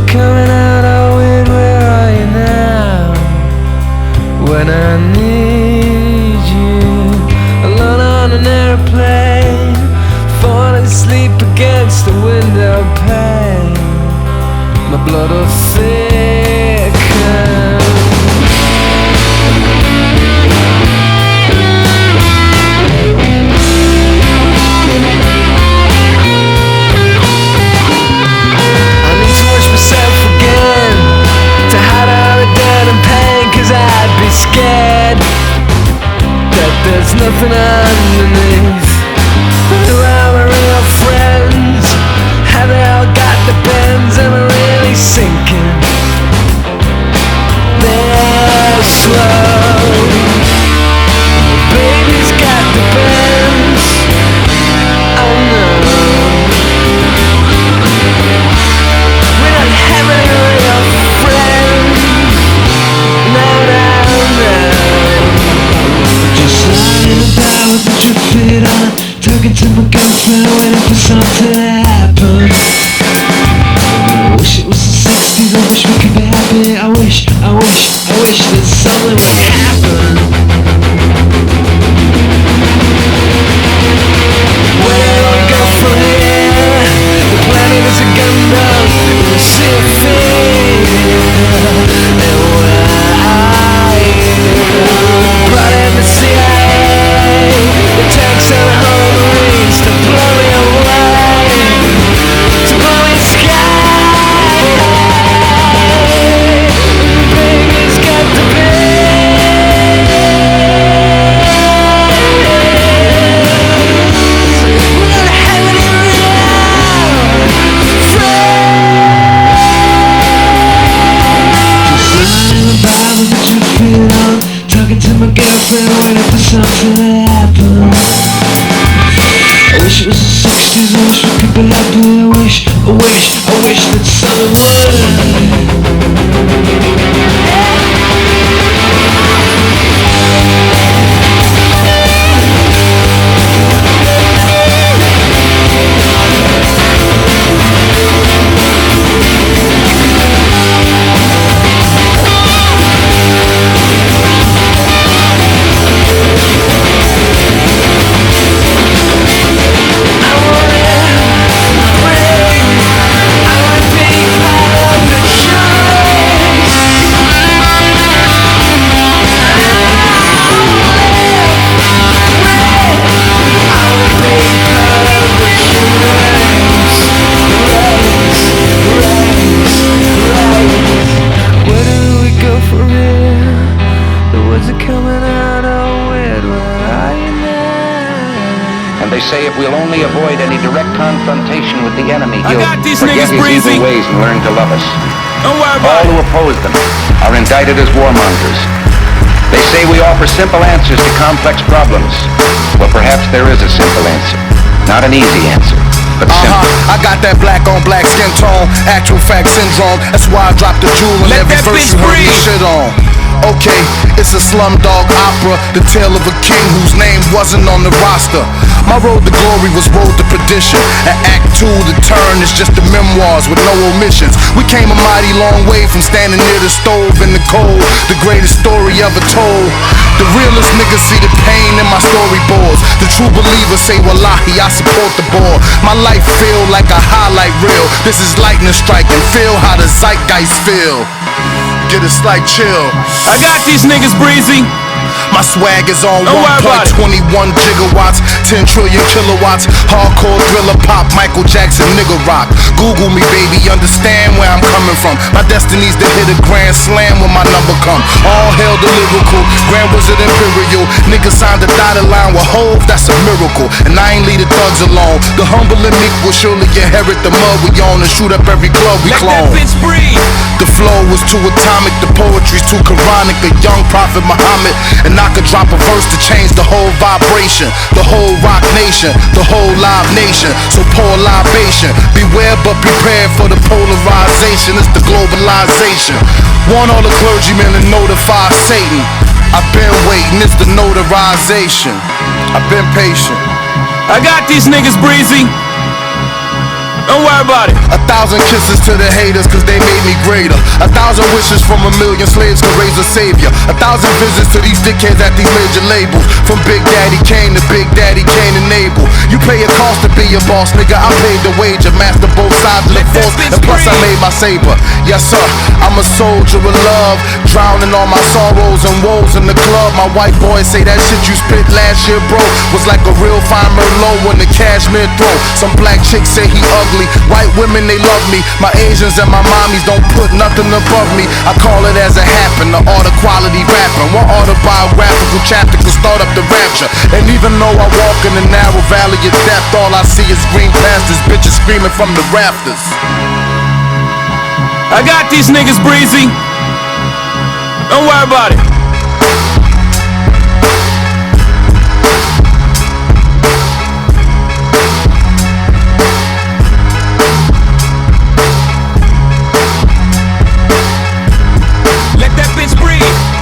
it coming out? Oh, wait, where are you now? When I need you, alone on an airplane, falling asleep against the window pane, my blood will thicken. Scared that there's nothing underneath. Who are my real friends? Have they all got the bends? Am I really sinking? They're slow. Baby's got the bends. Oh no, we're not having a real friend. No, no. Just lying about with the drip fit on, talking to my girlfriend, waiting for something to happen. I wish it was the 60s, I wish we could be happy. I wish that something would happen. Where do I go from here? The planet is a Gundam, the sea of fear. And where are you? Brought in the CIA, the tanks and the whole Marines to blow me away, to blow me sky. Baby's got the bends. We're not having it real friends. Just lying about with the drip fit on, talking to my girlfriend, waiting for something to happen. I wish it was the 60s, I wish we could be happy. I wish that something would. Say if we'll only avoid any direct confrontation with the enemy, he'll forget his breezy. evil ways and learn to love us. Don't worry All about who oppose them are indicted as warmongers. They say we offer simple answers to complex problems. Well, perhaps there is a simple answer. Not an easy answer, but simple. I got that black on black skin tone, actual fact syndrome. That's why I dropped the jewel in Let every that verse bitch you heard me breathe. shit on. Okay, it's a slumdog opera, the tale of a king whose name wasn't on the roster. My road to glory was road to perdition, and Act 2, the turn, is just the memoirs with no omissions. We came a mighty long way from standing near the stove in the cold, the greatest story ever told. The realest niggas see the pain in my storyboards. The true believers say, wallahi, I support the board. My life feel like a highlight reel. This is lightning striking, feel how the zeitgeist feel. Get a slight chill. I got these niggas, Breezy. My swag is on Don't worry about it. 1.21 gigawatts, 10 trillion kilowatts. Hardcore thriller pop, Michael Jackson, nigga rock. Google me, baby, understand where I'm coming from. My destiny's to hit a grand slam when my number come. All hail the lyrical, Grand Wizard Imperial. Niggas signed the dotted line with Hove, that's a miracle. And I ain't leave the thugs alone. The humble and meek will surely inherit the mud we on and shoot up every club we clone. Let that bitch breathe. The flow was too atomic, the poetry's too Quranic. A young prophet Muhammad, and I could drop a verse to change the whole vibration, the whole rock nation, the whole live nation. So pour libation, beware but prepare for the polarization. It's the globalization. Want all the clergymen to notify Satan. I've been waiting, it's the notarization. I've been patient. I got these niggas, Breezy. Don't worry about it. 1,000 kisses to the haters, cause they made made me greater. 1,000 wishes from a million slaves could raise a savior. 1,000 visits to these dickheads at these major labels. From Big Daddy Kane to Big Daddy Kane and Abel. You pay a cost to be a boss, nigga. I paid the wage and master both sides of the force. And plus I made my saber. Yes sir, I'm a soldier of love, drowning all my sorrows and woes in the club. My white boys say that shit you spit last year, bro, was like a real fine Merlot in the cashmere throw. Some black chicks say he ugly, white women they love me. My Asians and my mommies don't put nothing above me. I call it as it happened, the art of quality rapping. One autobiographical chapter could start up the rapture. And even though I walk in the narrow valley of death, all I see is green pastures, bitches screaming from the rafters. I got these niggas, Breezy. Don't worry about it. Let that bitch breathe.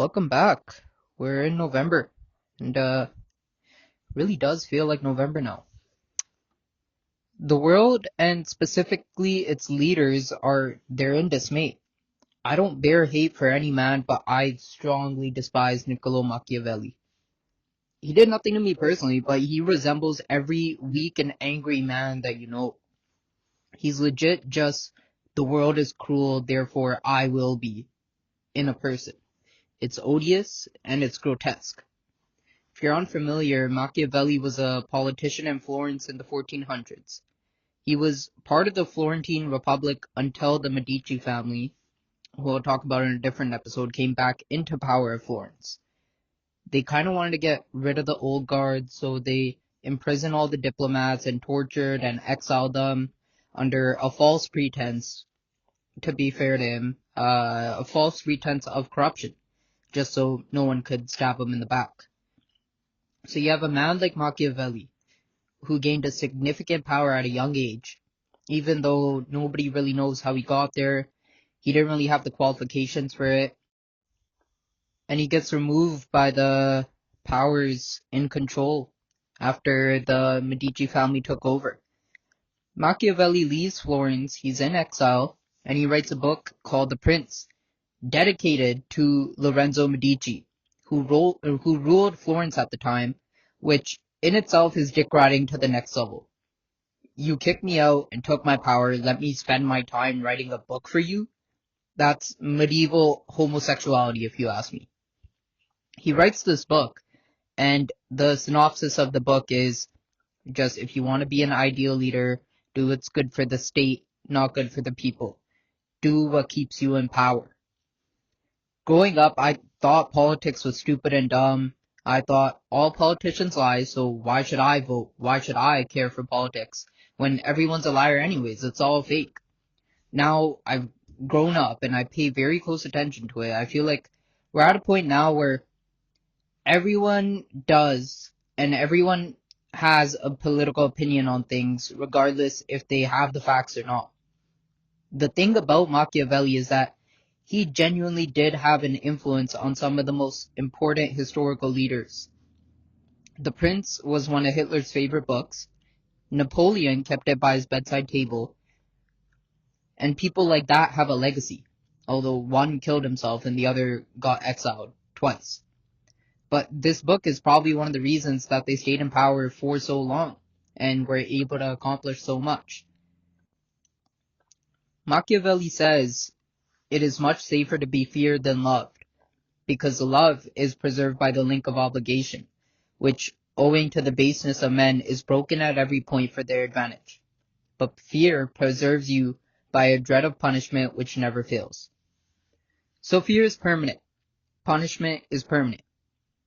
welcome back. We're in November, and really does feel like November now. The world, and specifically its leaders, they're in dismay. I don't bear hate for any man, but I strongly despise Niccolo Machiavelli. He did nothing to me personally, but he resembles every weak and angry man that you know. He's legit just, the world is cruel, therefore I will be, in a person. It's odious and it's grotesque. If you're unfamiliar, Machiavelli was a politician in Florence in the 1400s. He was part of the Florentine Republic until the Medici family, who we'll talk about in a different episode, came back into power at Florence. They kind of wanted to get rid of the old guard, so they imprisoned all the diplomats and tortured and exiled them under a false pretense, to be fair to him, a false pretense of corruption, just so no one could stab him in the back. So you have a man like Machiavelli, who gained a significant power at a young age, even though nobody really knows how he got there. He didn't really have the qualifications for it. And he gets removed by the powers in control after the Medici family took over. Machiavelli leaves Florence, he's in exile, and he writes a book called The Prince, dedicated to Lorenzo Medici, who ruled Florence at the time, which in itself is dick riding to the next level. You kicked me out and took my power, let me spend my time writing a book for you? That's medieval homosexuality, if you ask me. He writes this book, and the synopsis of the book is just, if you want to be an ideal leader, do what's good for the state, not good for the people. Do what keeps you in power. Growing up, I thought politics was stupid and dumb. I thought all politicians lie, so why should I vote? Why should I care for politics? When everyone's a liar anyways, it's all fake. Now I've grown up and I pay very close attention to it. I feel like we're at a point now where everyone does, and everyone has a political opinion on things, regardless if they have the facts or not. The thing about Machiavelli is that he genuinely did have an influence on some of the most important historical leaders. The Prince was one of Hitler's favorite books. Napoleon kept it by his bedside table. And people like that have a legacy, although one killed himself and the other got exiled twice. But this book is probably one of the reasons that they stayed in power for so long and were able to accomplish so much. Machiavelli says, it is much safer to be feared than loved, because love is preserved by the link of obligation, which, owing to the baseness of men, is broken at every point for their advantage. But fear preserves you by a dread of punishment which never fails. So fear is permanent. Punishment is permanent.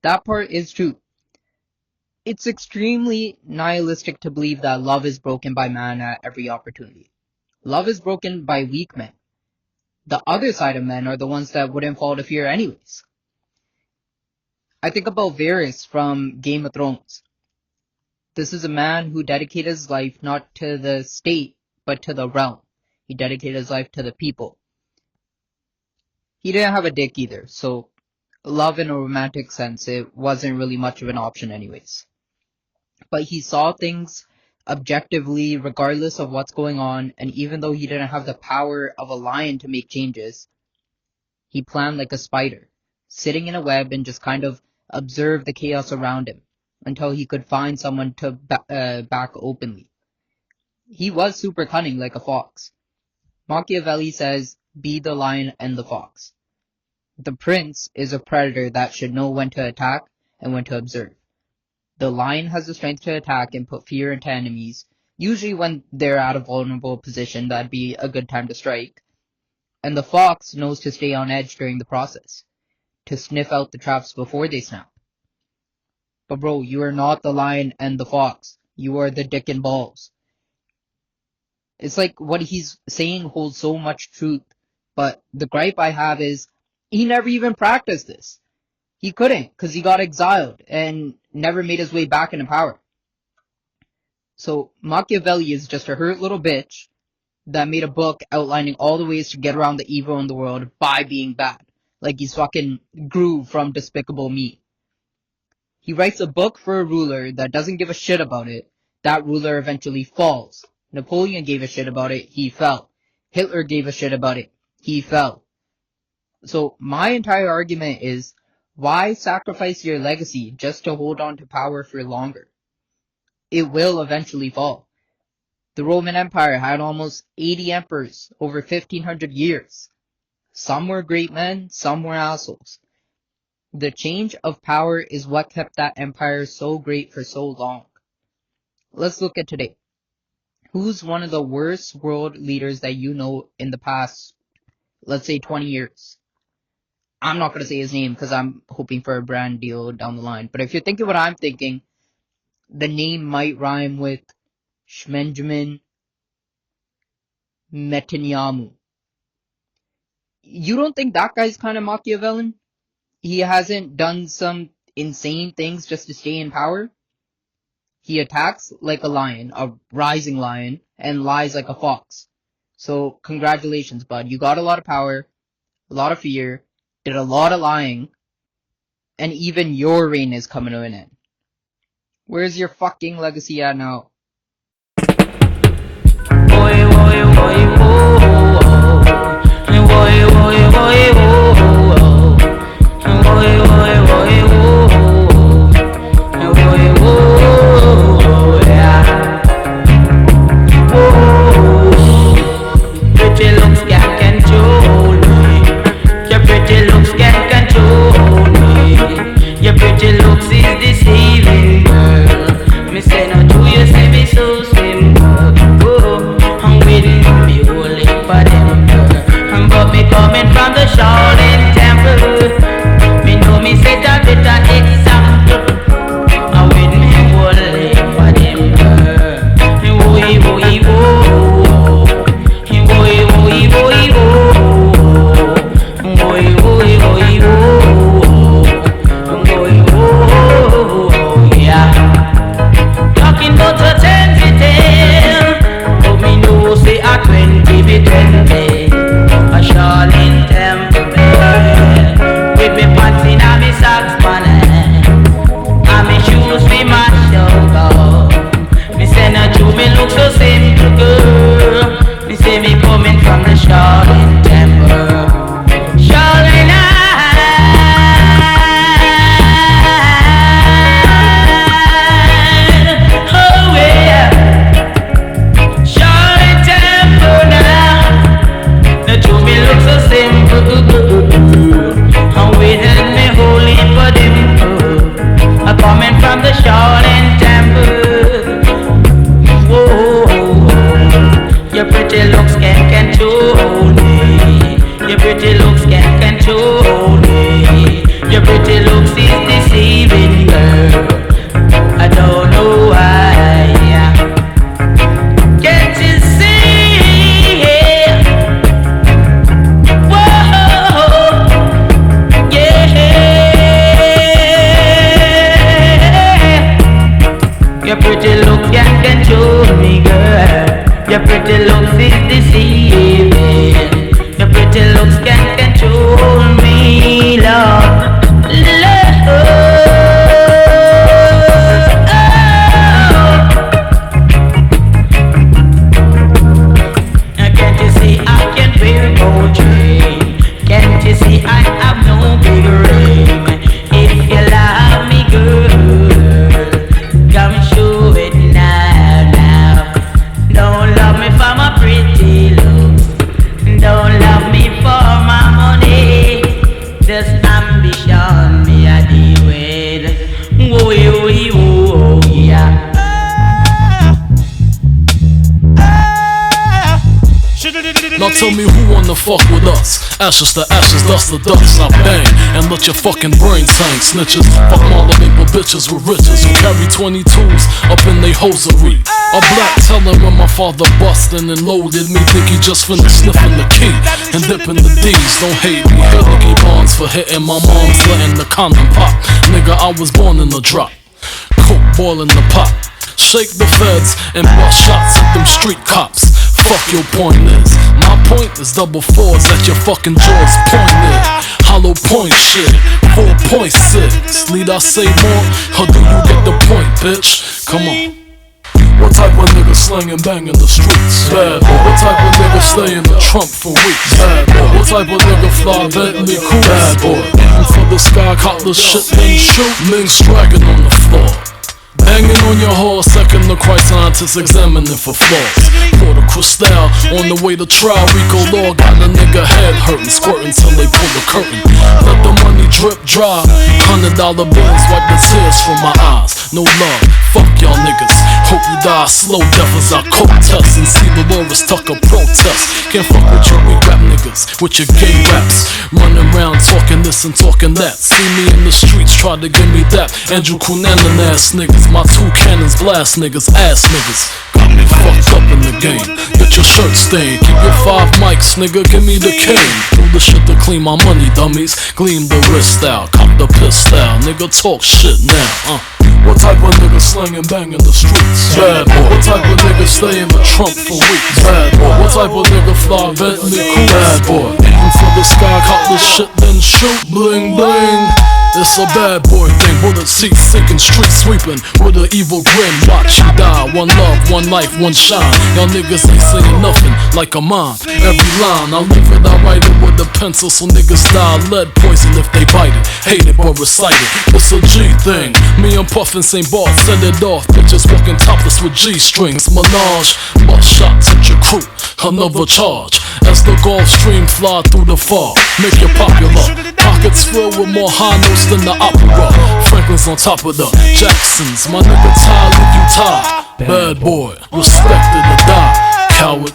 That part is true. It's extremely nihilistic to believe that love is broken by man at every opportunity. Love is broken by weak men. The other side of men are the ones that wouldn't fall to fear anyways. I think about Varys from Game of Thrones. This is a man who dedicated his life not to the state, but to the realm. He dedicated his life to the people. He didn't have a dick either, so love in a romantic sense, it wasn't really much of an option anyways. But he saw things objectively, regardless of what's going on, and even though he didn't have the power of a lion to make changes, he planned like a spider, sitting in a web and just kind of observe the chaos around him until he could find someone to back openly. He was super cunning like a fox. Machiavelli says, be the lion and the fox. The prince is a predator that should know when to attack and when to observe. The lion has the strength to attack and put fear into enemies, usually when they're at a vulnerable position. That'd be a good time to strike. And the fox knows to stay on edge during the process, to sniff out the traps before they snap. But bro, you are not the lion and the fox. You are the dick and balls. It's like what he's saying holds so much truth, but the gripe I have is he never even practiced this. He couldn't, because he got exiled and never made his way back into power. So Machiavelli is just a hurt little bitch that made a book outlining all the ways to get around the evil in the world by being bad. like he's fucking Gru from Despicable Me. He writes a book for a ruler that doesn't give a shit about it. That ruler eventually falls. Napoleon gave a shit about it, he fell. Hitler gave a shit about it, he fell. So my entire argument is, why sacrifice your legacy just to hold on to power for longer? It will eventually fall. The Roman Empire had almost 80 emperors over 1500 years. Some were great men, some were assholes. The change of power is what kept that empire so great for so long. Let's look at today. Who's one of the worst world leaders that you know in the past, let's say 20 years? I'm not going to say his name because I'm hoping for a brand deal down the line. But if you're thinking what I'm thinking, the name might rhyme with Benjamin Netanyahu. You don't think that guy's kind of Machiavellian? He hasn't done some insane things just to stay in power? He attacks like a lion, a rising lion, and lies like a fox. So, congratulations, bud. You got a lot of power, a lot of fear, did a lot of lying, and even your reign is coming to an end. Where's your fucking legacy at now? Pretty looks can control me. Your pretty looks can control me. Your pretty looks is deceiving, girl. Me say no to you, say me so simple. Oh, I'm waiting to be holy for them, girl. But me coming from the Shaolin temple. Me know me set a better example. I'm waiting me holy for them, girl. Woey, woey, woey. Talking about a 10 tale, but me know say a 20 be 20. A Shaolin temple with me pants in a me socks man, and me shoes me match up. Me say no to me look so simple, girl. Me say me coming from the Shaolin temple. Shaolin oh yeah. Shaolin temple now. The to me look so simple. And we had me holy for them. I'm coming from the Shaolin temple. Whoa. Your pretty looks can control me. Your pretty looks can control me. Your pretty looks is deceiving, girl. I don't know why. Can't you see? Whoa, yeah. Your pretty looks can control me, girl. Your pretty looks is deceiving. Your pretty looks can control me, Lord. Can't you see I can wear a gold chain? Can't you see I have no big ring? If you love me, girl, come show it now. Don't love me for my pretty looks. Don't love me for my money. Just ambition me a deal with. Whoa, yeah. Now tell me who wanna fuck with us. Ashes to ashes, dust to dust. I bang and let your fucking brains hang. Snitches, fuck all the maple bitches with riches who carry 22s up in they hosiery. A black telling when my father bustin' and loaded me. Think he just finished sniffing the key and dipping the D's. Don't hate me, Hillary Bonds for hitting my mom's letting the condom pop. Nigga, I was born in the drop. Coke boil in the pot. Shake the feds and bust shots at them street cops. Fuck your point is. My point is double fours at your fucking jaws pointed. hollow point shit. 4.6. Need I say more, or do you get the point, bitch? Come on. What type of nigga slang and bang in the streets? Bad boy. What type of nigga stay in the trunk for weeks? Bad boy. What type of nigga fly Bentley cool? Bad boy. Aiming for the sky, caught the shit, then shoot. Links dragging on the floor. Banging on your horse, second the Christ scientists examining for flaws. For the Cristal, on the way to trial, Rico Law got a nigga head hurting, squirting till they pull the curtain. Let the money drip dry, $100 bills wipe the tears from my eyes. No love, fuck y'all niggas. Hope you die slow death as I coke test and see the Loris Tucker protest. Can't fuck with you weak rap niggas, with your gay raps. Running around talking this and talking that. See me in the streets, try to give me that. Andrew Cunanan ass niggas. My 2 cannons blast niggas, ass niggas. Got me fucked up in the game. Get your shirt stained. Keep your 5 mics, nigga, give me the cane. Do the shit to clean my money, dummies. Gleam the wrist out, cop the piss out. Nigga, talk shit now, What type of nigga slang and bang in the streets? Bad boy. What type of nigga stay in the trunk for weeks? Bad boy. What type of nigga fly Bentley cool? Bad boy. Aiming for the sky, cop the shit, then shoot. Bling bling. It's a bad boy thing, bullet seats sinking, street sweeping with an evil grin. Watch you die, one love, one life, one shine. Y'all niggas ain't saying nothing like a mime. Every line, I live it, I write it with a pencil, so niggas die lead poison if they bite it. Hate it but recite it, it's a G thing. Me and Puffin St. Bart send it off, bitches walking topless with G-strings. Menage, butt shots at your crew, another charge. As the Gulf Stream fly through the fog, make it popular. Pockets filled with more high notes than the opera. Franklin's on top of the Jacksons. My nigga Ty, leave you tied. Bad boy, respected to die. Coward.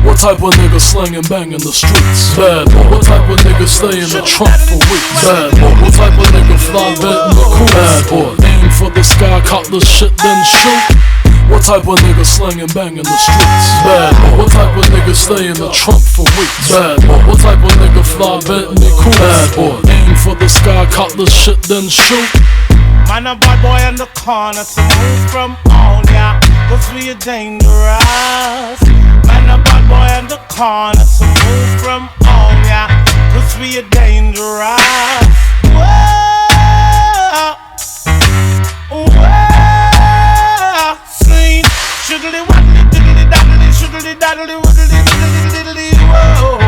What type of nigga slang and bang in the streets? Bad boy. What type of nigga stay in the trunk for weeks? Bad boy. What type of nigga fly Bentley cool? Bad boy. Aim for the sky, cop the shit, then shoot. What type of nigga slang and bang in the streets? Bad boy. What type of nigga stay in the trunk for weeks? Bad boy. What type of nigga fly Bentley cool? Bad boy. Aim for the sky, cop the shit, then shoot. Man, a bad boy in the corner, so move from on ya, cause we are dangerous. Man, a bad boy in the corner, so move from on ya, cause we are dangerous. Whoa, whoa, sing, shiddly waddly diddly daddly, shiddly daddly waddly diddly diddly, whoa,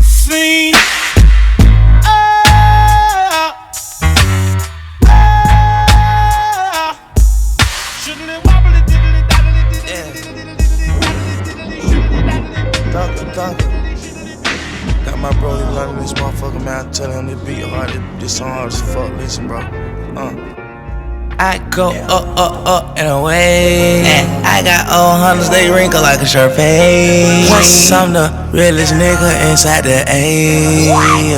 sing. Got my bro, he learning this motherfucker, man. I tell him this beat hard, this song hard as fuck. Listen, bro. I go up and away. And I got old hunters, they wrinkle like a Sharpay. Plus, I'm the realest nigga inside the A.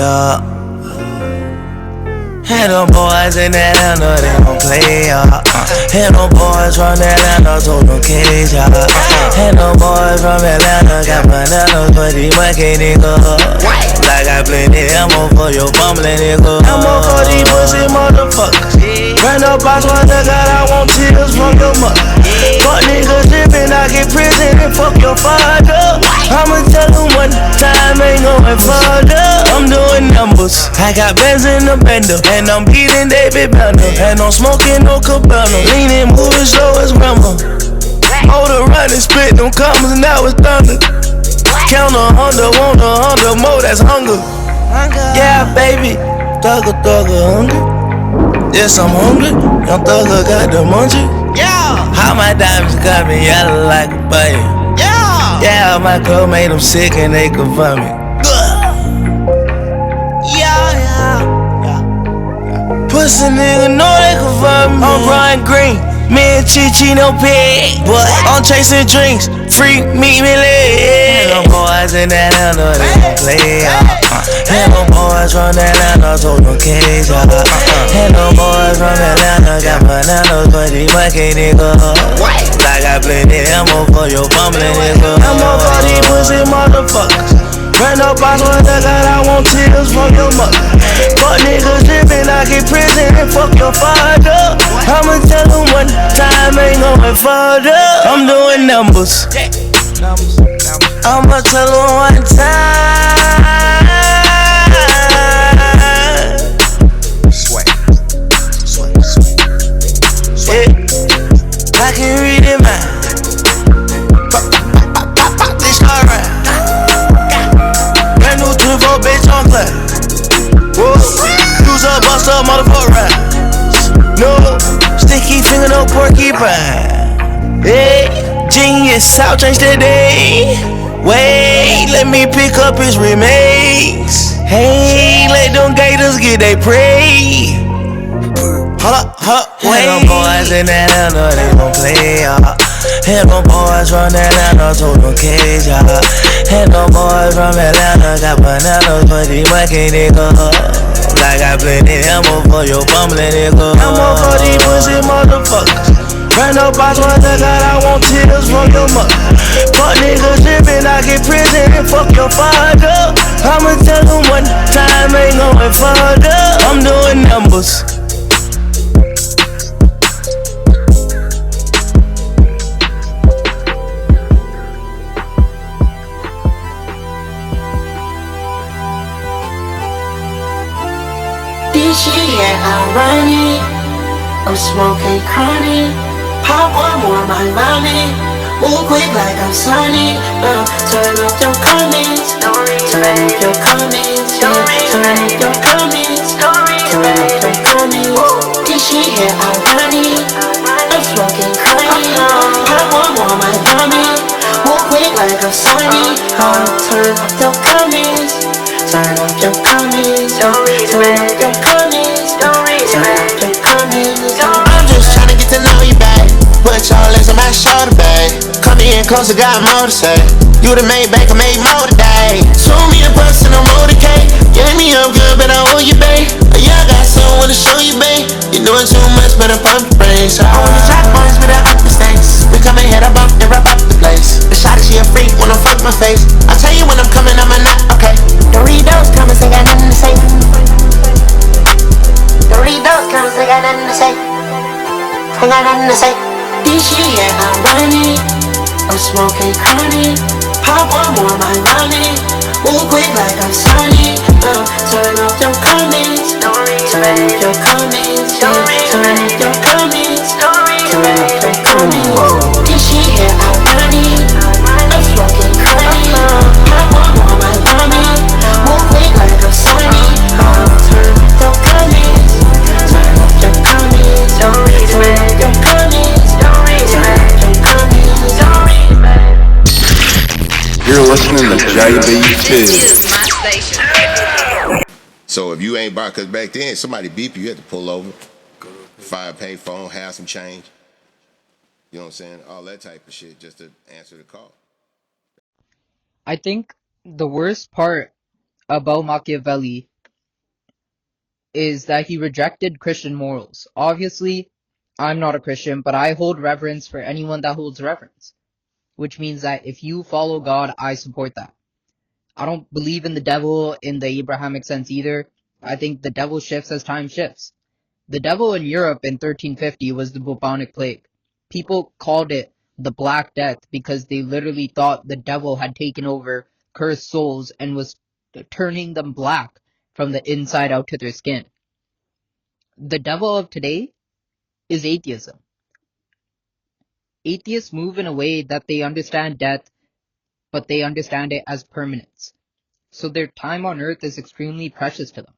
Had them boys in Atlanta, they gon' play, Had them boys from Atlanta, told them cage, Had them boys from Atlanta, got bananas, but these monkey niggas. Like I plenty ammo for your bumbling nigga. Ammo for these pussy motherfuckers. Ran up box my nigga, I want tears from your mother. Fuck niggas drippin', I get prison and fuck your father. I'ma tell them one time, ain't going further. I'm doing numbers, I got bands in the bender. And I'm beating David Banner. And I'm smoking no Cabana. Leaning, moving slow as grandma. Motor running, split them commas, now it's thunder. Count 100, want 100 more, that's hunger. Yeah, baby, thugger, hungry. Yes, I'm hungry. Young thugger got the munchie. Yeah. How my diamonds got me yellow like a bunny. Yeah. Yeah, my girl made them sick and they confirm me. Pussy nigga know they confirm me. I'm Brian Green, me and Chi no pig. But I'm chasing drinks, free meet me lit. Had them boys in Atlanta, they gon' play, Had them boys from Atlanta, told them cage, Had them boys from Atlanta, got bananas, but these monkey niggas. Like I plenty ammo for your bumbling nigga. Ammo for these pussy motherfuckers. Ran up box my nigga, I want tears from your mother. Fuck niggas drippin', I get prison and fuck your father. I'ma tell them one time, ain't going further. I'm doing numbers. I'ma tell them one time. bust up, motherfucker rise. No, sticky finger, no porcupine. Hey, genius, I'll change the day. Wait, let me pick up his remains. Hey, let them gators get they prey. Hold up, wait. Them boys in Atlanta, they gon' play, And them boys from Atlanta told them cage, And them boys from Atlanta got bananas for these monkey niggas. I got plenty ammo for your bumbling nigga. Ammo for these pussy motherfuckers. Run up box what I got, I want tears from your mother. Fuck niggas trippin', I get prison and fuck your father. I'ma tell them one time ain't going further. I'm doing numbers. This shit, yeah, I'm running. I'm smoking chronic. Pop one more, my money. Move quick like I'm Sonic. Turn up your comments. Turn up your comments. Turn up your comments. Turn up your comments. This shit, yeah, I'm running. I'm smoking chronic. Pop one more, my money. Move quick like I'm Sonic. Turn up your comments. Turn up your comments. Turn up your comments. Turn up your comments. I'm just tryna get to know you, babe. Put your legs on my shoulder, babe. Come in closer, got more to say. You the main bank, I made more today. Show me a bus and a motorcade. You hit me up good, but I owe you, babe. Yeah, I got someone to show you, babe. You doing too much, better pump your brakes. I want the track boys, but I up the stakes. We come in head up and wrap up the place. The shot is she a freak when I fuck my face. I tell you when I'm coming, I'm not okay. Doritos coming, say got nothing to say. Doritos coming, say got nothing to say. I got nothing to say. This shit, yeah, I'm running. I'm smoking chronic. Pop one more, my money. Move quick like I'm Sonic. Turn up your comments. Turn up your comments. Turn up your comments. Turn up your comments. This shit, yeah, I'm running. I'm smoking chronic. Pop one more, my money. Move quick like I'm Sonic. Turn up your comments. Turn up your comments. Turn up your comments. You're listening to JB2. So if you ain't bought, cause back then somebody beep you had to pull over, fire pay phone, have some change. You know what I'm saying? All that type of shit just to answer the call. I think the worst part about Machiavelli is that he rejected Christian morals. Obviously, I'm not a Christian, but I hold reverence for anyone that holds reverence. Which means that if you follow God, I support that. I don't believe in the devil in the Abrahamic sense either. I think the devil shifts as time shifts. The devil in Europe in 1350 was the bubonic plague. People called it the Black Death because they literally thought the devil had taken over cursed souls and was turning them black from the inside out to their skin. The devil of today is atheism. Atheists move in a way that they understand death, but they understand it as permanence. So their time on earth is extremely precious to them.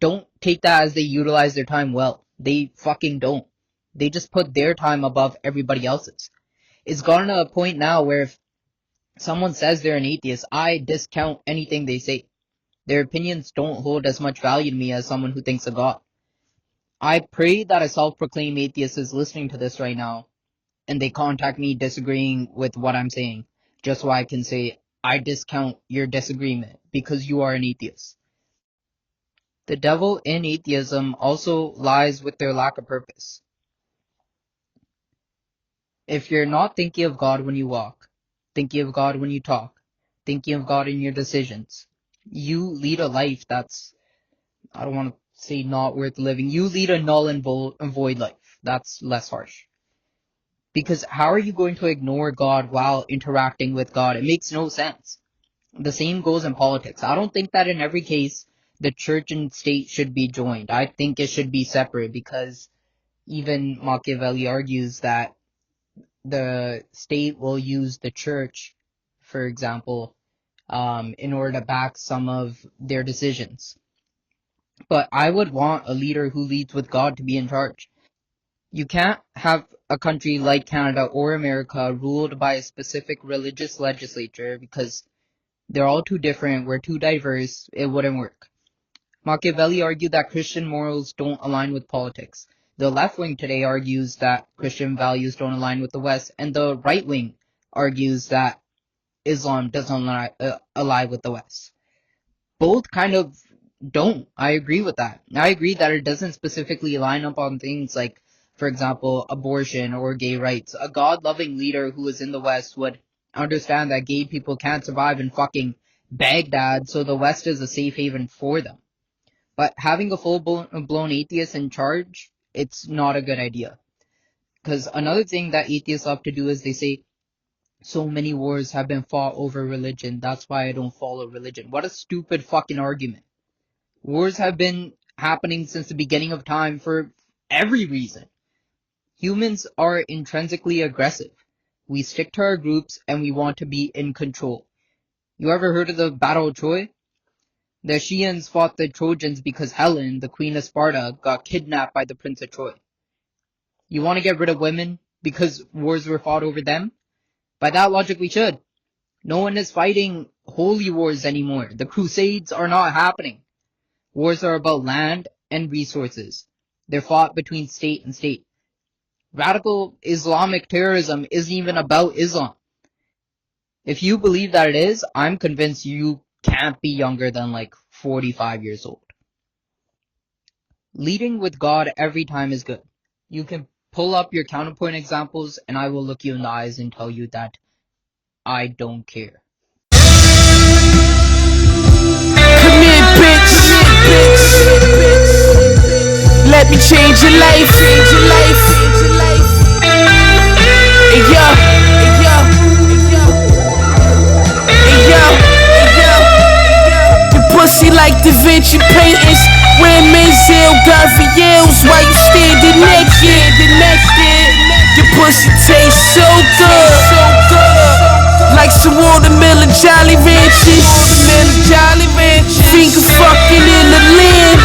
Don't take that as they utilize their time well. They fucking don't. They just put their time above everybody else's. It's gotten to a point now where if someone says they're an atheist, I discount anything they say. Their opinions don't hold as much value to me as someone who thinks of God. I pray that a self-proclaimed atheist is listening to this right now, and they contact me disagreeing with what I'm saying, just so I can say, I discount your disagreement because you are an atheist. The devil in atheism also lies with their lack of purpose. If you're not thinking of God when you walk, thinking of God when you talk, thinking of God in your decisions, you lead a life that's, I don't want to say not worth living, you lead a null and void life. That's less harsh. Because how are you going to ignore God while interacting with God? It makes no sense. The same goes in politics. I don't think that in every case the church and state should be joined. I think it should be separate because even Machiavelli argues that the state will use the church, for example, in order to back some of their decisions. But I would want a leader who leads with God to be in charge. You can't have a country like Canada or America ruled by a specific religious legislature because they're all too different, we're too diverse, it wouldn't work. Machiavelli argued that Christian morals don't align with politics. The left wing today argues that Christian values don't align with the West, and the right wing argues that Islam doesn't align with the West. Both kind of don't. I agree with that. I agree that it doesn't specifically line up on things like, for example, abortion or gay rights. A God-loving leader who is in the West would understand that gay people can't survive in fucking Baghdad, so the West is a safe haven for them. But having a full-blown atheist in charge, it's not a good idea. Because another thing that atheists love to do is they say, so many wars have been fought over religion, that's why I don't follow religion. What a stupid fucking argument. Wars have been happening since the beginning of time for every reason. Humans are intrinsically aggressive. We stick to our groups and we want to be in control. You ever heard of the Battle of Troy? The Achaeans fought the Trojans because Helen, the queen of Sparta, got kidnapped by the prince of Troy. You want to get rid of women because wars were fought over them? By that logic, we should. No one is fighting holy wars anymore. The Crusades are not happening. Wars are about land and resources. They're fought between state and state. Radical Islamic terrorism isn't even about Islam. If you believe that it is, I'm convinced you can't be younger than like 45 years old. Leading with God every time is good. You can pull up your counterpoint examples and I will look you in the eyes and tell you that I don't care. Come here, bitch. Let me change your life. Hey yo, your pussy like Da Vinci paintings, wearing Menzel Garfields while you standing naked. Your pussy tastes so good, like some watermelon Jolly Ranchers. Finger fucking in the land.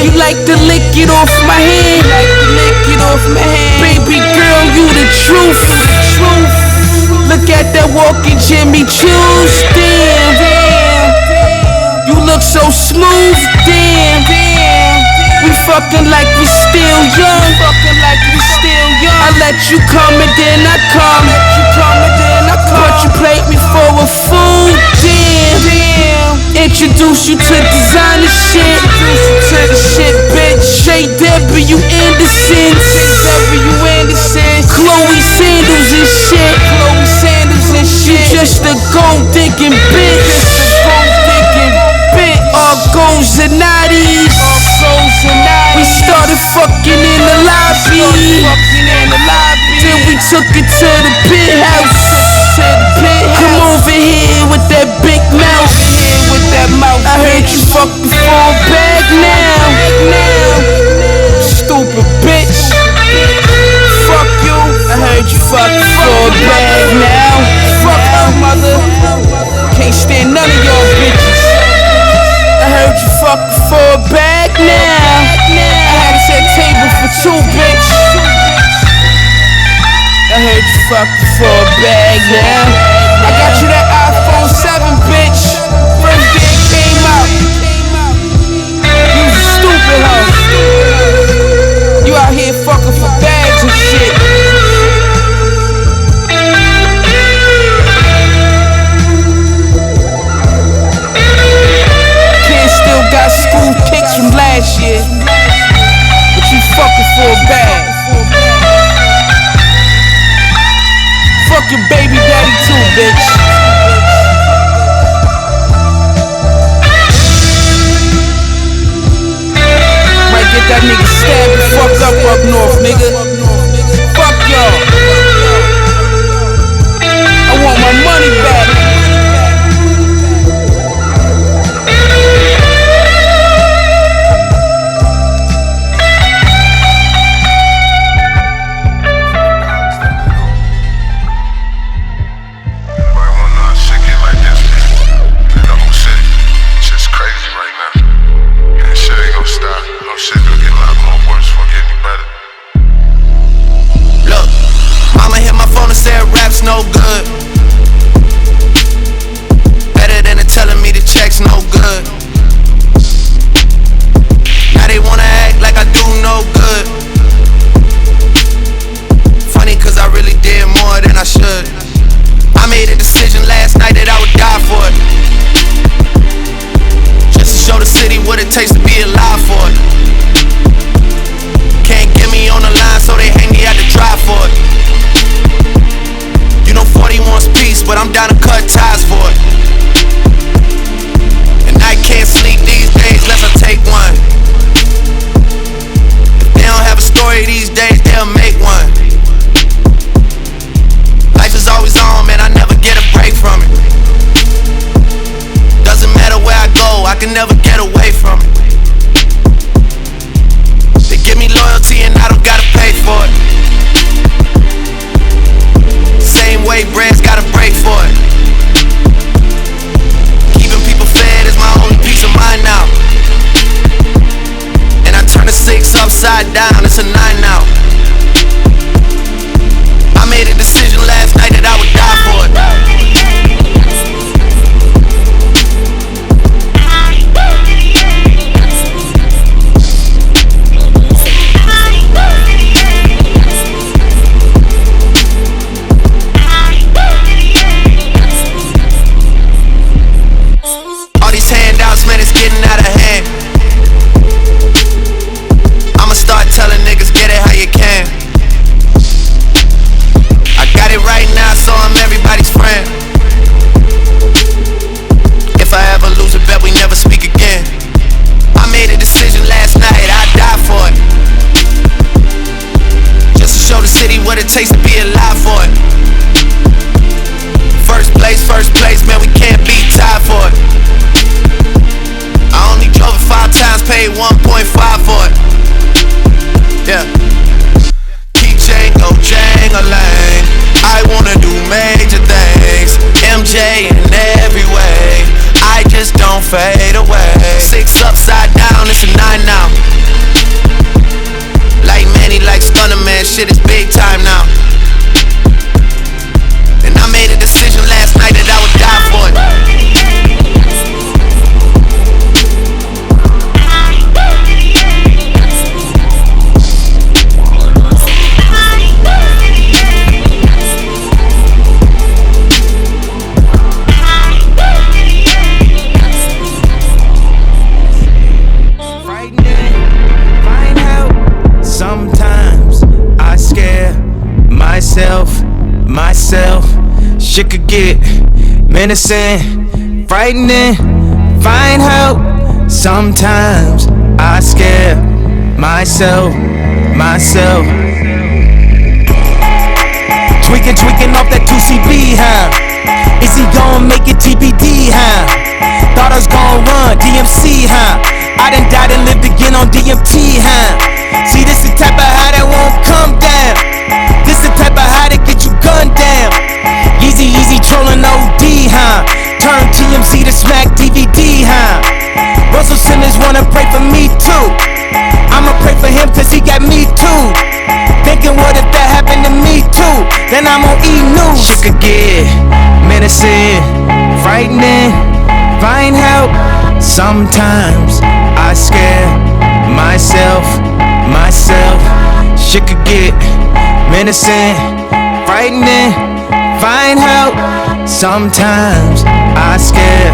You like to lick it off my hand. Baby girl, you the truth. Look at that walking Jimmy Choo's. Damn, you look so smooth. Damn, we fucking like we still young. I let you come and then I come. But you played me for a fool. Damn, introduce you to designer shit. Bitch. J.W. Anderson. Chloe Sandals and shit. You just a gold digging bitch. All goals and natties. We started fucking in the lobby. Then we took it to the penthouse. Come over here with that big mouth. I heard you fuck before a bag now. Stupid bitch. Fuck you. I heard you fuck before a bag now. Fuck her mother. Can't stand none of y'all bitches. I heard you fuck before a bag now. I had a set table for two, bitch. I heard you fuck before a bag now. I got you that iPhone 7, bitch. First day it came out. You stupid hoe. You out here fucking for bags and shit. Kids still got school kicks from last year, but you fucking for a bag. Fuck your baby daddy too, bitch. Might get that nigga stabbed and fucked up north, nigga. Fuck y'all. I want my money back. Anybody wanna know how sick it like this? You know who said it? It's just crazy right now. no good. Better than telling me the checks no good. Now they wanna act like I do no good. Funny cause I really did more than I should. I made a decision last night that I would die for it. Just to show the city what it takes to be alive for it. Can't get me on the line, so they hang me out to dry for it. You know 40 wants peace, but I'm down to cut ties for it. And I can't sleep these days unless I take one. If they don't have a story these days, they'll make one. Life is always on, man, I never get a break from it. Doesn't matter where I go, I can never get away from it. They give me loyalty and I don't gotta pay for it. Same way bread's gotta break for it. Keeping people fed is my only peace of mind now. And I turn a 6 upside down, it's a 9 now. I made a decision last night that I would die for it. All these handouts, man, it's getting out of hand. I'ma start telling niggas, get it how you can. I got it right now, so I'm everybody's friend. If I ever lose a bet, we never speak again. I made a decision last night, I'd die for it. Just to show the city what it takes to be alive for it. First place, man, we can't be tied for it. I only drove it 5 times, paid 1.5 for it. Yeah. Keychain, go jang-a-lang. I wanna do major things. MJ in every way. I just don't fade away. 6 upside down, it's a 9 now. Like Manny, like Stunner, man, shit is big time now. And I made a decision last night that I would die for it. Sometimes I scare myself. Shit could get menacing, frightening. Find help. Sometimes I scare myself. Tweaking off that 2CB, huh? Is he gon' make it TBD, huh? Thought I was gon' run DMC, huh? I done died and lived again on DMT, huh? See, this the type of high that won't come down. This the type of high that get you gunned down. Easy trolling OD, huh? Turn TMZ to smack DVD, huh? Russell Simmons wanna pray for me too. I'ma pray for him cause he got me too. Thinking what if that happened to me too? Then I'm on E-News. Shit could get menacing, frightening. Find help. Sometimes I scare myself. Shit could get menacing, frightening. Find help. Sometimes I scare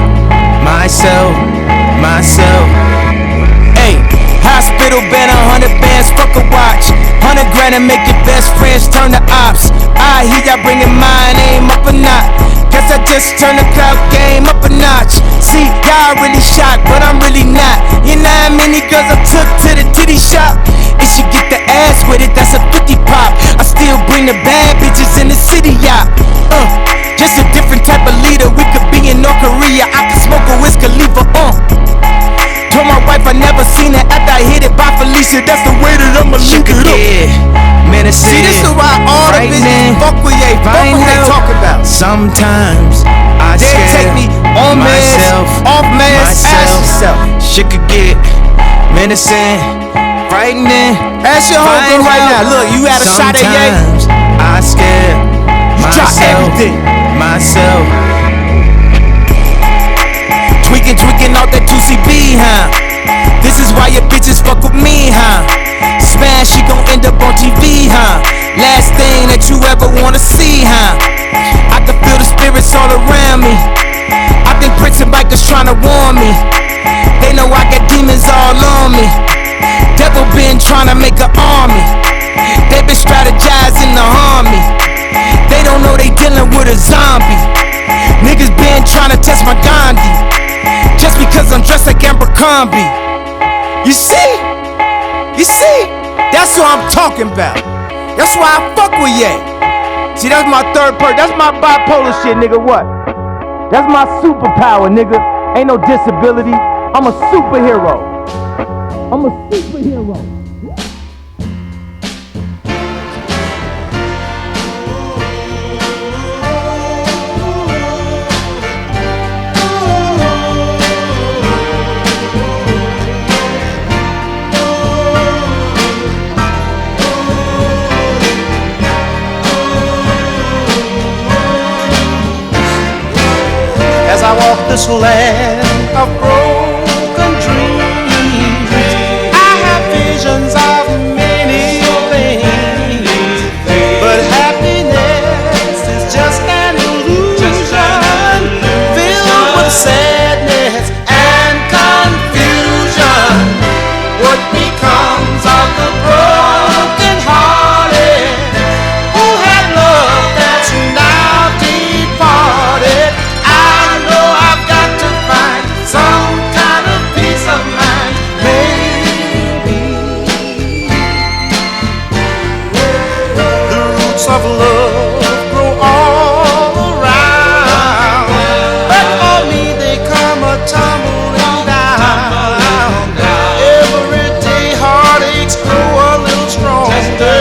myself. Hey, hospital been 100 bands, fuck a watch. 100 grand and make your best friends turn to ops. I hear y'all bringing my name up a notch. Guess I just turned the clout game up a notch. See, y'all really shocked, but I'm really not. You know how many girls I took to the titty shop? And she get the ass with it, that's a 50 pop. I still bring the bad bitches in the city, yeah. Just a different type of leader. We could be in North Korea, I could smoke a Wiz Khalifa, Told my wife I never seen it after I hit it by Felicia. That's the way that I'ma leave it up. Menacing. See, this is why all the bitches fuck with they talk about. Sometimes I take me on myself, off meds, ask yourself. Shit could get menacing, frightening. Ask your homegirl right now. Look, you had a shot at Ye. I scare myself. You drop everything. Myself. Tweaking out that 2CB, huh? This is why your bitches fuck with me, huh? Smash, she gon' end up on TV, huh? Last thing that you ever wanna see, huh? I can feel the spirits all around me. I think Prince and bikers tryna warn me. They know I got demons all on me. Devil been tryna make an army. They been strategizing to harm me. They don't know they dealing with a zombie. Niggas been tryna test my Gandhi. Just because I'm dressed like Abercrombie. You see? That's what I'm talking about. That's why I fuck with Ye. See, that's my third person. That's my bipolar shit, nigga. What? That's my superpower, nigga. Ain't no disability. I'm a superhero. As I walk this land of broken dreams, I have visions of many things, but happiness is just an illusion, filled with sadness and confusion. What becomes of the broken hearted who had love that's now departed? Some kind of peace of mind, maybe. The roots of love grow all around, but for me they come a tumbling down. Every day heartaches grow a little stronger.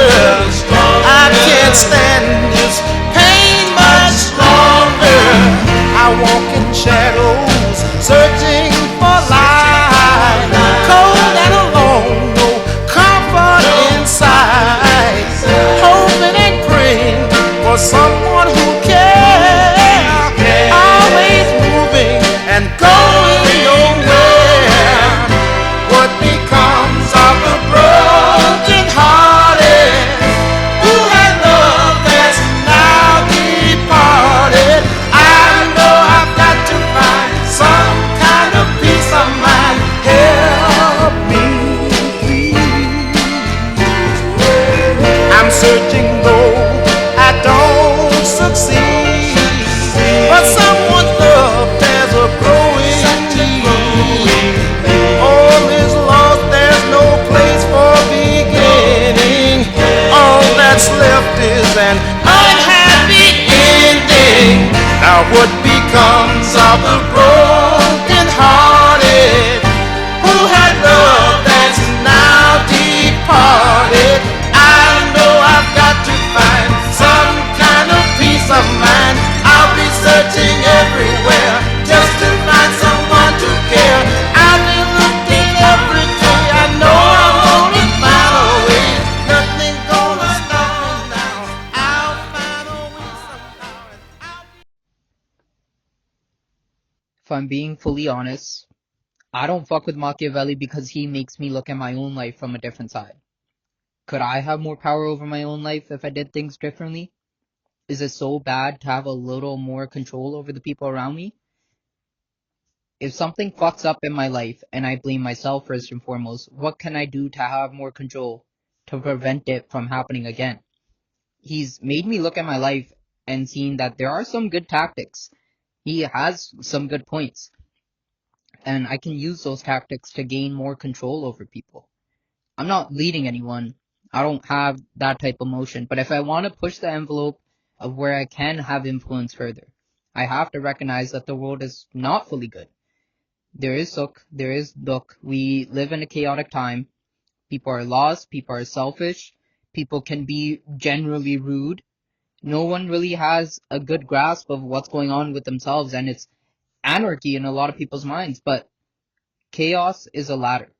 I can't stand this pain much longer. I walk in shadows, searching for light, cold and alone, no comfort inside, hoping and praying for someone who cares, always moving and going nowhere. What becomes of the broken hearted who had love that's now departed? I know I've got to find some kind of peace of mind. Help me, please. I'm searching though I don't succeed, but someone's love there's a growing need. All is lost, there's no place for beginning. All that's left is an unhappy ending. Now what becomes of the broken hearted who had love that's now departed? I know I've got to find some kind of peace of mind. I'll be searching everywhere just to find someone to care. I've been looking every day. I know I'm gonna find a way. Nothing gonna stop me now. I'll find a way somehow. If I'm being fully honest, I don't fuck with Machiavelli because he makes me look at my own life from a different side. Could I have more power over my own life if I did things differently? Is it so bad to have a little more control over the people around me? If something fucks up in my life and I blame myself first and foremost, what can I do to have more control to prevent it from happening again? He's made me look at my life and seen that there are some good tactics. He has some good points. And I can use those tactics to gain more control over people. I'm not leading anyone. I don't have that type of motion. But if I want to push the envelope of where I can have influence further, I have to recognize that the world is not fully good. There is sukh, there is dukh. We live in a chaotic time. People are lost, people are selfish, people can be generally rude. No one really has a good grasp of what's going on with themselves, and it's anarchy in a lot of people's minds, but chaos is a ladder.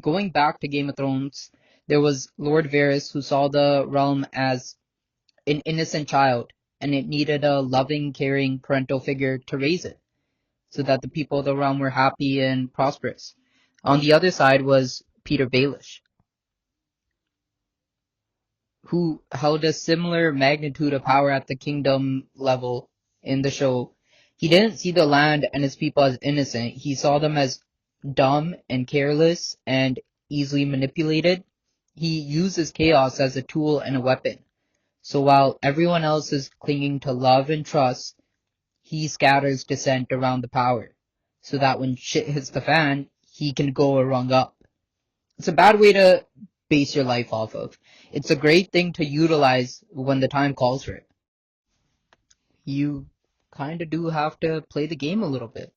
Going back to Game of Thrones, there was Lord Varys who saw the realm as an innocent child and it needed a loving, caring parental figure to raise it, so that the people of the realm were happy and prosperous. On the other side was Peter Baelish, who held a similar magnitude of power at the kingdom level in the show. He didn't see the land and its people as innocent. He saw them as dumb and careless and easily manipulated. He uses chaos as a tool and a weapon. So while everyone else is clinging to love and trust, he scatters dissent around the power, so that when shit hits the fan, he can go a rung up. It's a bad way to base your life off of. It's a great thing to utilize when the time calls for it. You kinda do have to play the game a little bit.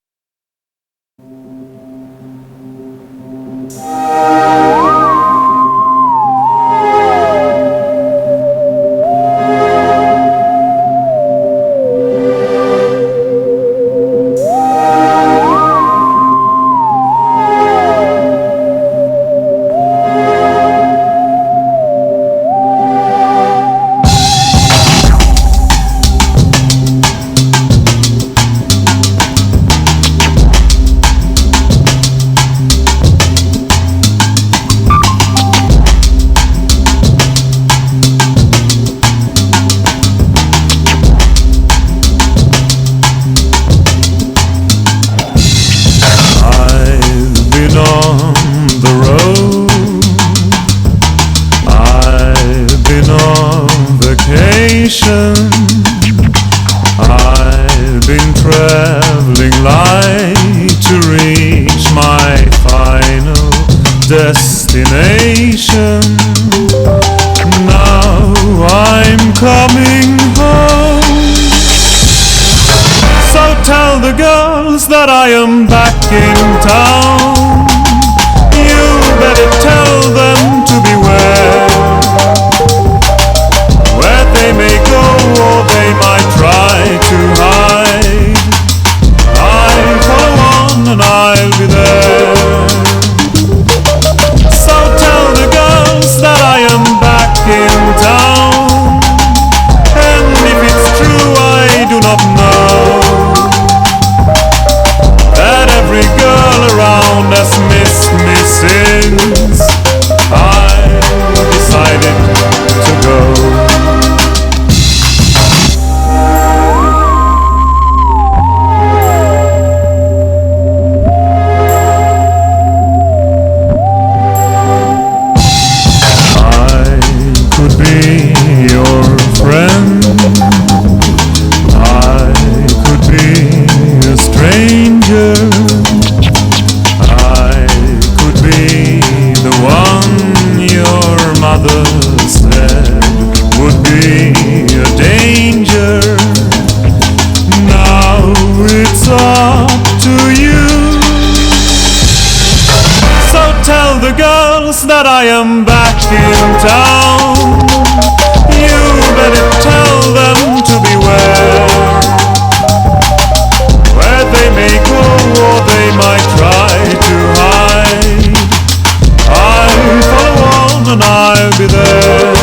I've been traveling light to reach my final destination. Now I'm coming home. So tell the girls that I am back in town. You better tell them to beware. They may go or they might try to hide. I follow on and I'll be there. So tell the girls that I am back in town. And if it's true I do not know that every girl around has missed me since I decided to go. That I am back in town. You better tell them to beware. Where they may go or they might try to hide. I'll follow on and I'll be there.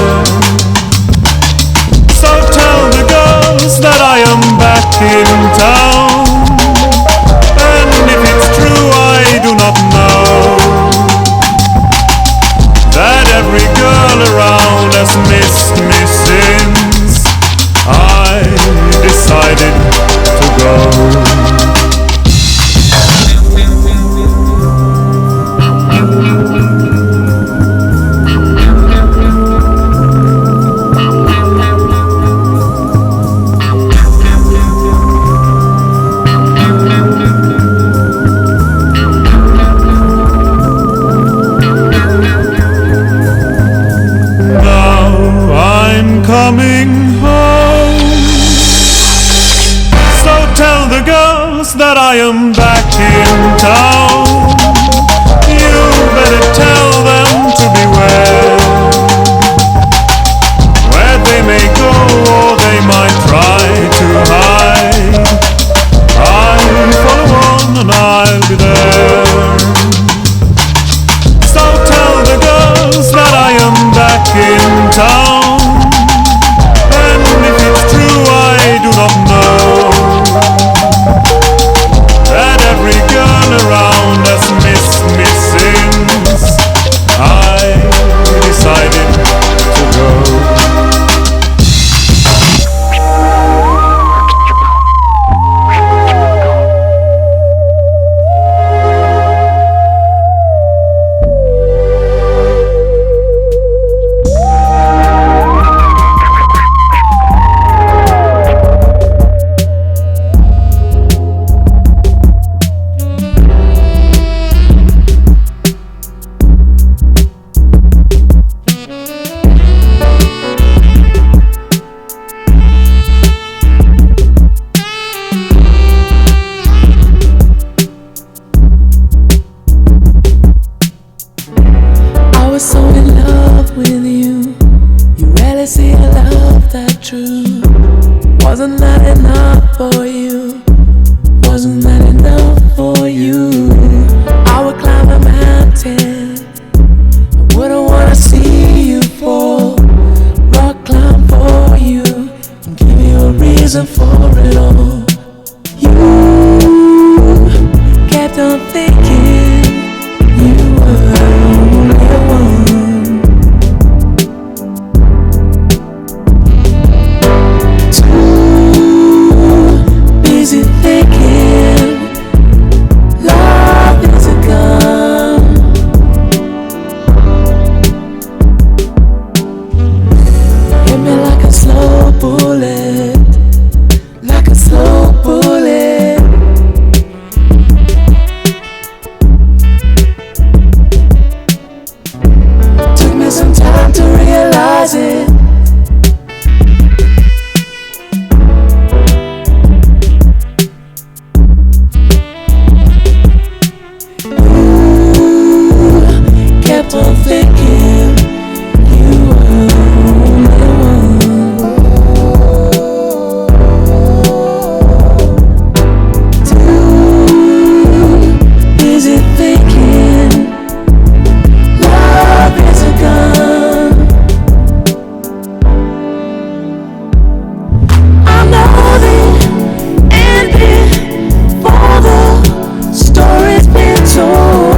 So tell the girls that I am back in town. And if it's true I do not know that every girl around has missed me since I decided to go. Coming home. So tell the girls that I am back in town. You better tell them to beware. Where they may go or they might try to hide. I'll follow on and I'll be there. So tell the girls that I am back in town. If it's true, I was so in love with you. You rarely see a love that true. Wasn't that enough for you? Wasn't that enough for you? I would climb a mountain. I wouldn't wanna see you fall. Rock climb for you and give you a reason for it all. You kept on thinking you were the only one. Too busy thinking love is a gun. Hit me like a slow bullet, like a slow bullet. Took me some time to realize it. You kept on thinking you were the only one. Too busy thinking love is a gun. I know the ending for the story's been told.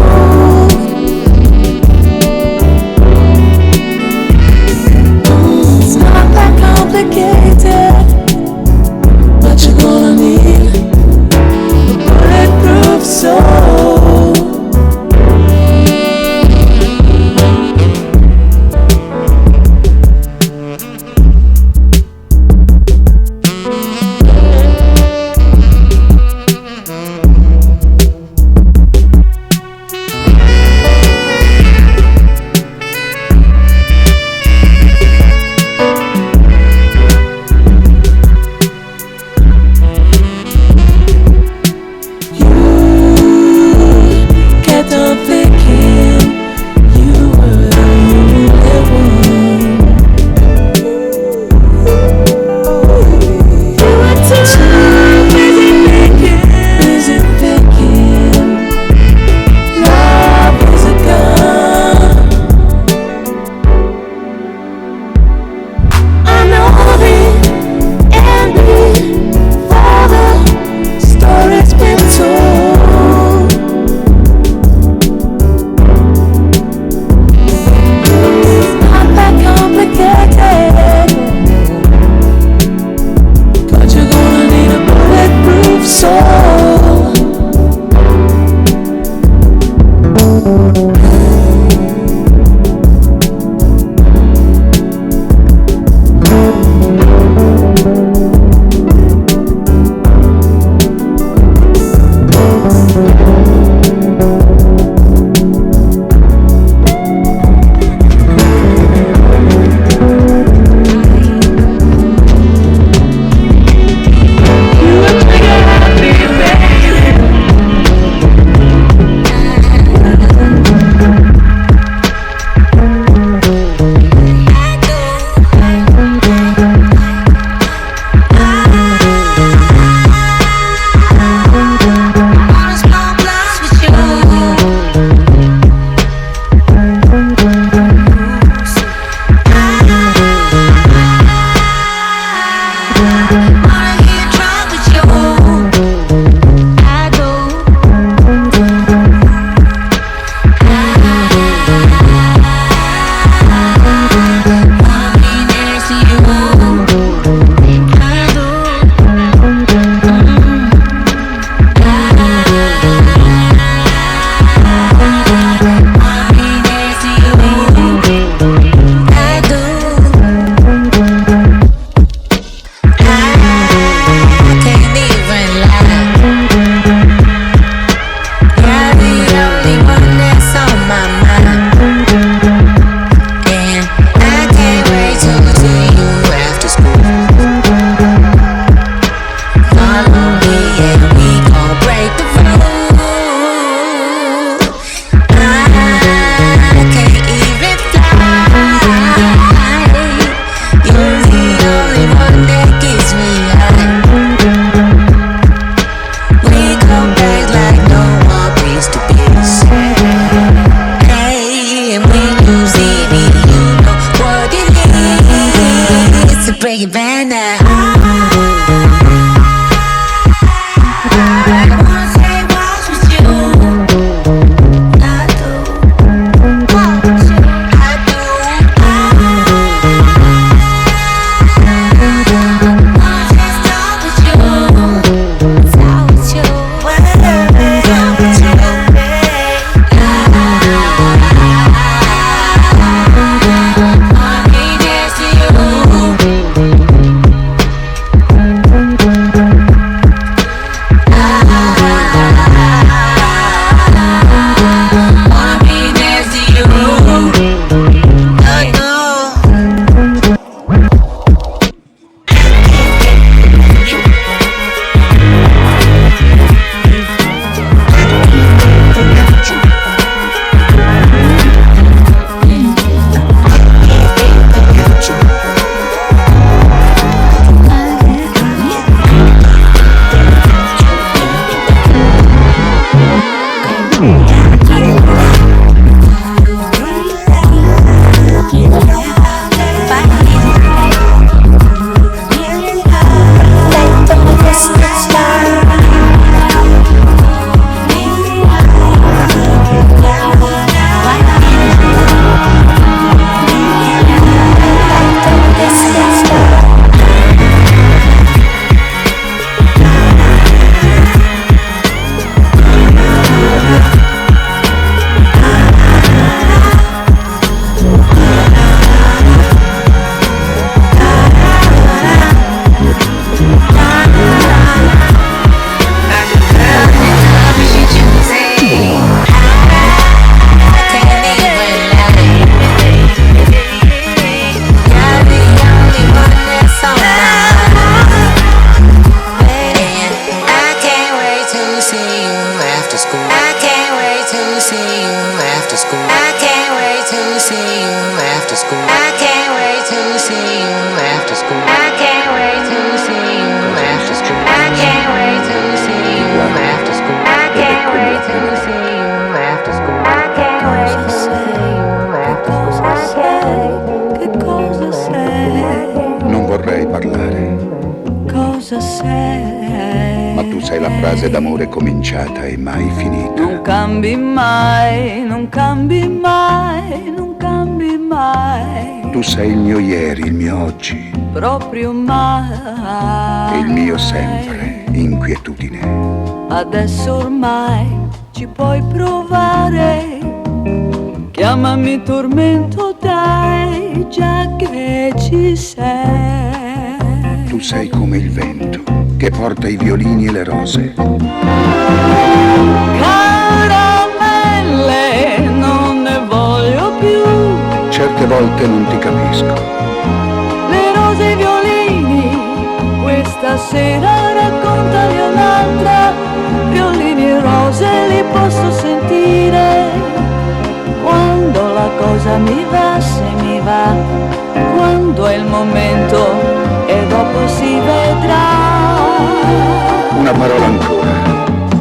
you see me, you know what it is. So break it back now. D'amore cominciata e mai finita. Non cambi mai, non cambi mai, non cambi mai. Tu sei il mio ieri, il mio oggi. Proprio mai. E il mio sempre, inquietudine. Adesso ormai ci puoi provare. Chiamami tormento, dai, già che ci sei. Tu sei come il vento che porta i violini e le rose. Caramelle, non ne voglio più. Certe volte non ti capisco. Le rose e i violini, questa sera raccontali un'altra. Violini e rose li posso sentire. Quando la cosa mi va, se mi va. Quando è il momento e dopo si vedrà. Una parola ancora.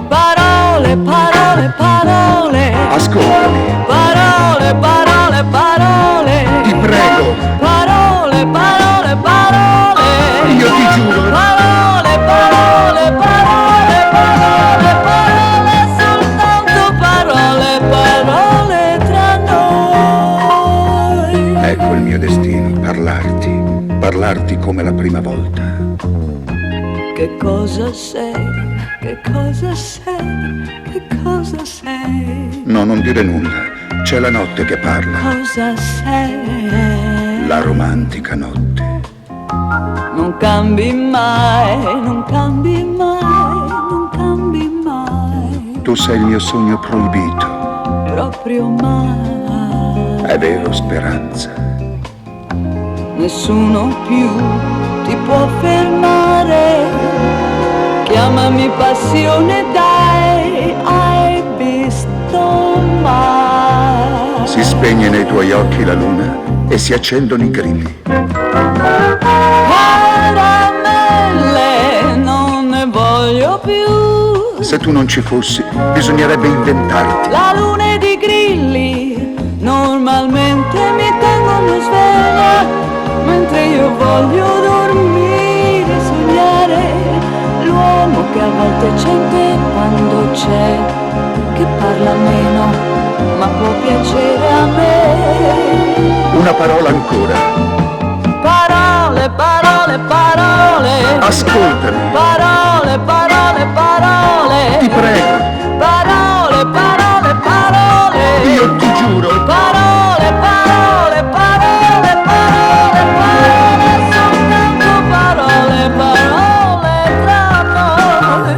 Parole, parole, parole. Ascoltami. Parole, parole, parole. Ti prego. Parole, parole, parole. Io ti giuro. Parole, parole, parole, parole, parole, soltanto parole, parole tra noi. Ecco il mio destino, parlarti come la prima volta. Che cosa sei? Che cosa sei? Che cosa sei? No, non dire nulla. C'è la notte che parla. Cosa sei? La romantica notte. Non cambi mai, non cambi mai, non cambi mai. Tu sei il mio sogno proibito. Proprio mai. È vero, speranza. Nessuno più ti può fermare. Chiamami passione, dai, hai visto mai? Si spegne nei tuoi occhi la luna e si accendono i grilli. Caramelle, non ne voglio più. Se tu non ci fossi, bisognerebbe inventarti. La luna ed i grilli normalmente che mi tengono sveglia, mentre io voglio dormire e sognare l'uomo che a volte c'è in te quando c'è, che parla meno ma può piacere a me. Una parola ancora. Parole, parole, parole. Ascoltami. Parole, parole, parole. Ti prego. Parole, parole, parole. Io ti giuro. Parole, parole, parole, parole, parole. Soltanto parole, parole tra noi.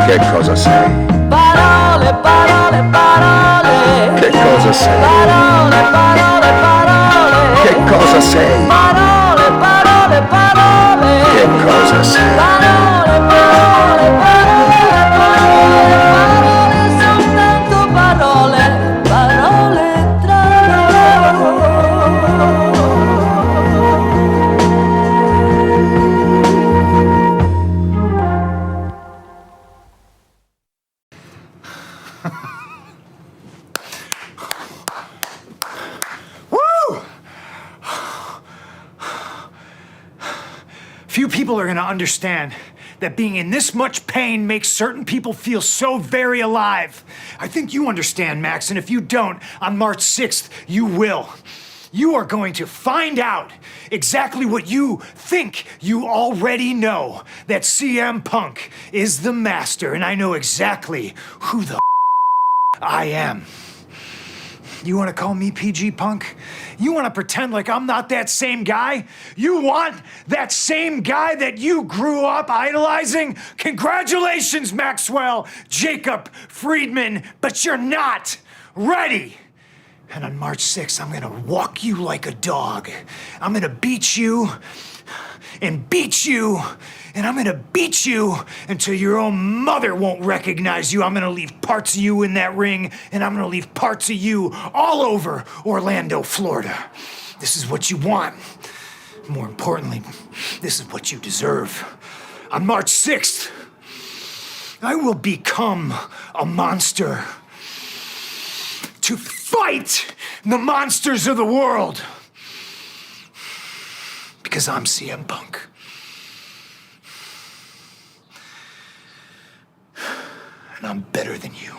Che cosa sei? Parole, parole, parole. Che cosa sei? Parole, parole, parole. Che cosa sei? Parole, parole, parole. Che cosa sei? Parole, parole, parole, parole, parole, soltanto parole, parole tra noi. Few people are going to understand that being in this much pain makes certain people feel so very alive. I think you understand, Max, and if you don't, on March 6th, you will. You are going to find out exactly what you think you already know, that CM Punk is the master, and I know exactly who the I am. You want to call me PG Punk? You want to pretend like I'm not that same guy? You want that same guy that you grew up idolizing? Congratulations, Maxwell, Jacob, Friedman, but you're not ready. And on March 6th, I'm gonna walk you like a dog. I'm gonna beat you and beat you, and I'm gonna beat you until your own mother won't recognize you. I'm gonna leave parts of you in that ring, and I'm gonna leave parts of you all over Orlando, Florida. This is what you want. More importantly, this is what you deserve. On March 6th, I will become a monster to fight the monsters of the world. Because I'm CM Punk. And I'm better than you.